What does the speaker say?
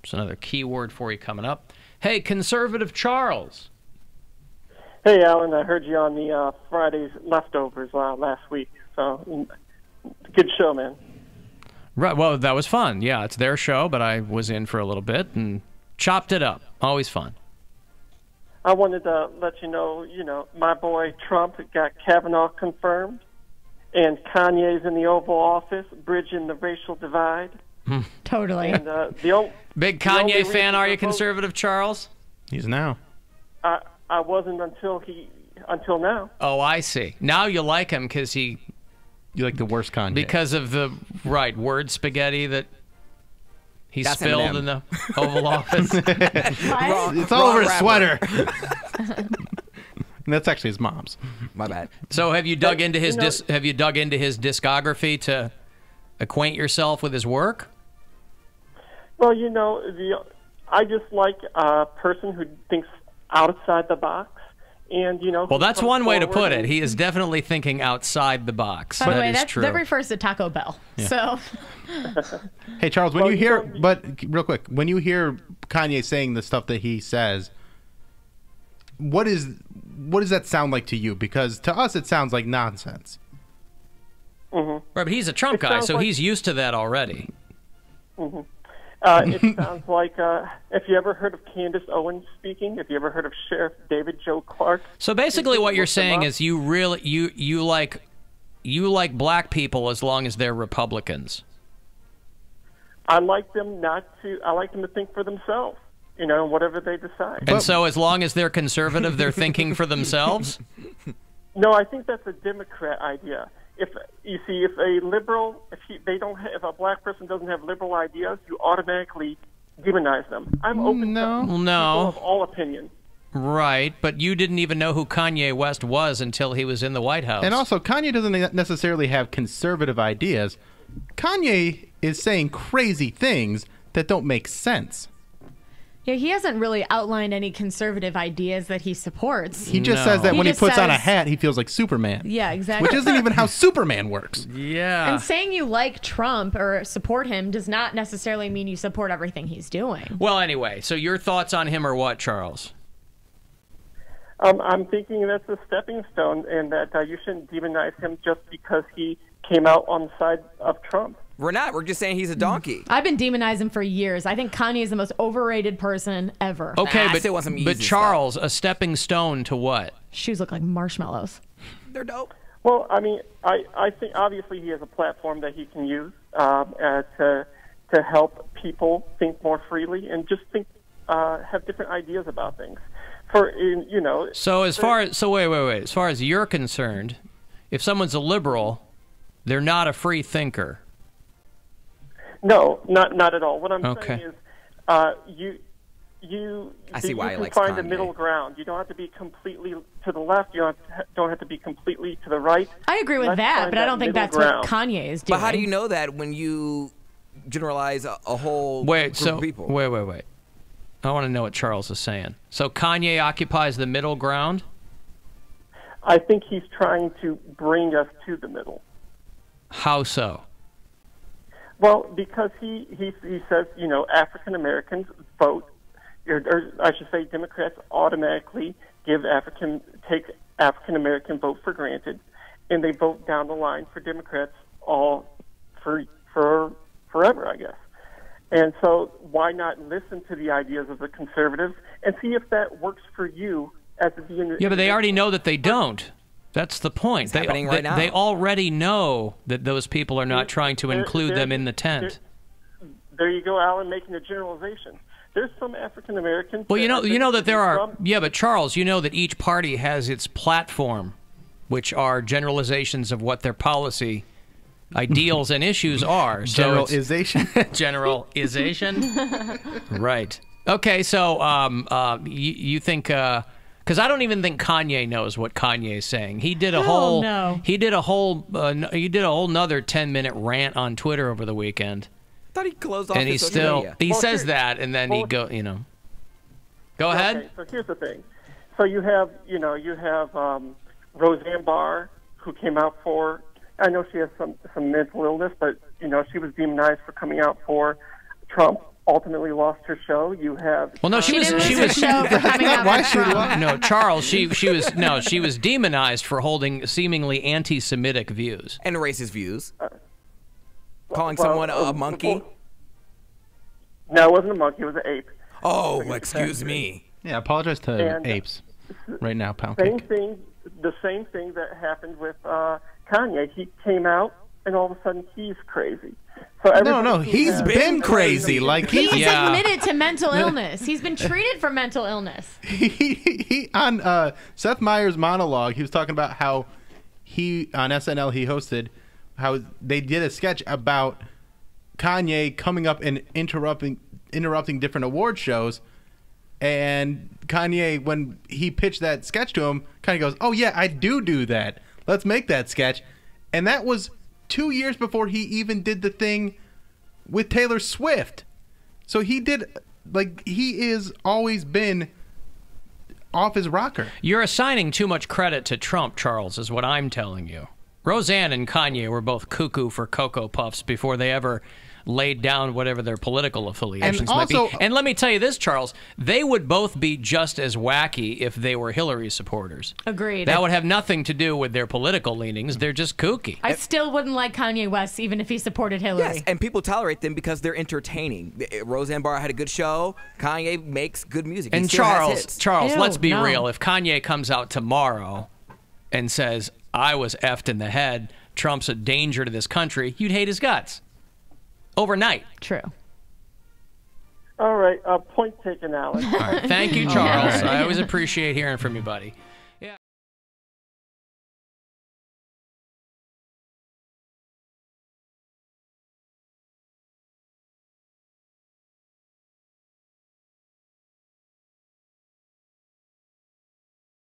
There's another keyword for you coming up. Hey, conservative Charles. Hey, Alan, I heard you on the Friday's Leftovers last week. So, good show, man. Right, well, that was fun. Yeah, it's their show, but I was in for a little bit and chopped it up. Always fun. I wanted to let you know, my boy Trump got Kavanaugh confirmed, and Kanye's in the Oval Office, bridging the racial divide. Totally. And Big Kanye fan, are you, conservative Charles? He's now. I wasn't until now. Oh, I see. Now you like him because you like the worst Kanye. Because of the word spaghetti that he spilled Eminem. in the Oval Office. It's all over his sweater. And that's actually his mom's. My bad. So have you dug into his discography to acquaint yourself with his work? Well, I just like a person who thinks outside the box. And, well, that's one way to put it. He is definitely thinking outside the box. By the way, that is true. that refers to Taco Bell. Yeah. So, hey, Charles, when you hear, real quick, when you hear Kanye saying the stuff that he says, what does that sound like to you? Because to us, it sounds like nonsense. Mm-hmm. Right, but he's a Trump guy, so he's used to that already. Mm-hmm. It sounds like, if you ever heard of Candace Owens speaking, if you ever heard of Sheriff David Joe Clark. So basically what you're saying is you like black people as long as they're Republicans. I like them to think for themselves, whatever they decide. And so as long as they're conservative, they're thinking for themselves? No, I think that's a Democrat idea. If a liberal, if a black person doesn't have liberal ideas, you automatically demonize them. I'm open to people of all opinions. Right, but you didn't even know who Kanye West was until he was in the White House. And also, Kanye doesn't necessarily have conservative ideas. Kanye is saying crazy things that don't make sense. yeah, he hasn't really outlined any conservative ideas that he supports. He just says that when he puts on a hat, he feels like Superman. Yeah, exactly. Which isn't even how Superman works. Yeah. And saying you like Trump or support him does not necessarily mean you support everything he's doing. Well, anyway, so your thoughts on him are what, Charles? I'm thinking that's a stepping stone, and that you shouldn't demonize him just because he came out on the side of Trump. We're not. We're just saying he's a donkey. I've been demonizing him for years. I think Kanye is the most overrated person ever. Okay, I still want some easy but Charles, a stepping stone to what? Shoes look like marshmallows. They're dope. Well, I mean, I think obviously he has a platform that he can use to help people think more freely and just have different ideas about things. So as far as wait. As far as you're concerned, if someone's a liberal, they're not a free thinker. No, not at all. What I'm saying is, you can find a middle ground. You don't have to be completely to the left. You don't have to be completely to the right. I agree with that, but I don't think that's what Kanye is doing. But how do you know that when you generalize a whole group of people? Wait. I want to know what Charles is saying. So Kanye occupies the middle ground? I think he's trying to bring us to the middle. How so? Well, because he says, African Americans vote, or I should say Democrats automatically take African American vote for granted, and they vote down the line for Democrats all for forever, I guess. And so why not listen to the ideas of the conservatives and see if that works for you as a being? Yeah, but they already know that they don't. That's the point. It's happening right now. They already know that those people are not trying to include them in the tent. There you go, Alan, making a generalization. There's some African Americans. Well, you know that there are. Yeah, but Charles, you know that each party has its platform, which are generalizations of what their policy ideals and issues are. So generalization. Generalization. Right. Okay. So you think? Because I don't even think Kanye knows what Kanye is saying. He did a whole nother 10-minute rant on Twitter over the weekend. I thought he closed off and his social media. He says that, and then Go ahead. Okay, so here's the thing. So you have Roseanne Barr, who came out for. I know she has some mental illness, but she was demonized for coming out for Trump. ultimately lost her show. You have well, no, she was show for coming out why with she Trump. lost. no Charles. She was demonized for holding seemingly anti-Semitic views And racist views. Calling someone a monkey. No, it wasn't a monkey. It was an ape. Oh, excuse me. Yeah, apologize to And, apes right now, Pound Same Cake. thing. The same thing that happened with Kanye. He came out, and all of a sudden he's crazy. So No, he's been crazy. Like He's Yeah. admitted to mental illness. He's been treated for mental illness. he on Seth Meyers' monologue, he was talking about how he on SNL he hosted how they did a sketch about Kanye coming up and interrupting different award shows, and Kanye, when he pitched that sketch to him, Kanye goes, "Oh yeah, I do that. Let's make that sketch," and that was 2 years before he even did the thing with Taylor Swift. So he is always been off his rocker. You're assigning too much credit to Trump, Charles, is what I'm telling you. Roseanne and Kanye were both cuckoo for Cocoa Puffs before they ever laid down whatever their political affiliations might be. And let me tell you this, Charles, they would both be just as wacky if they were Hillary supporters. Agreed. That would have nothing to do with their political leanings. They're just kooky. I still wouldn't like Kanye West even if he supported Hillary. Yes, and people tolerate them because they're entertaining. Roseanne Barr had a good show. Kanye makes good music. He And still has Charles, hits. let's be no. real. If Kanye comes out tomorrow and says, I was effed in the head, Trump's a danger to this country, you'd hate his guts. Overnight. True. All right. Point taken, Alex. All right. Thank you, Charles. I always appreciate hearing from you, buddy.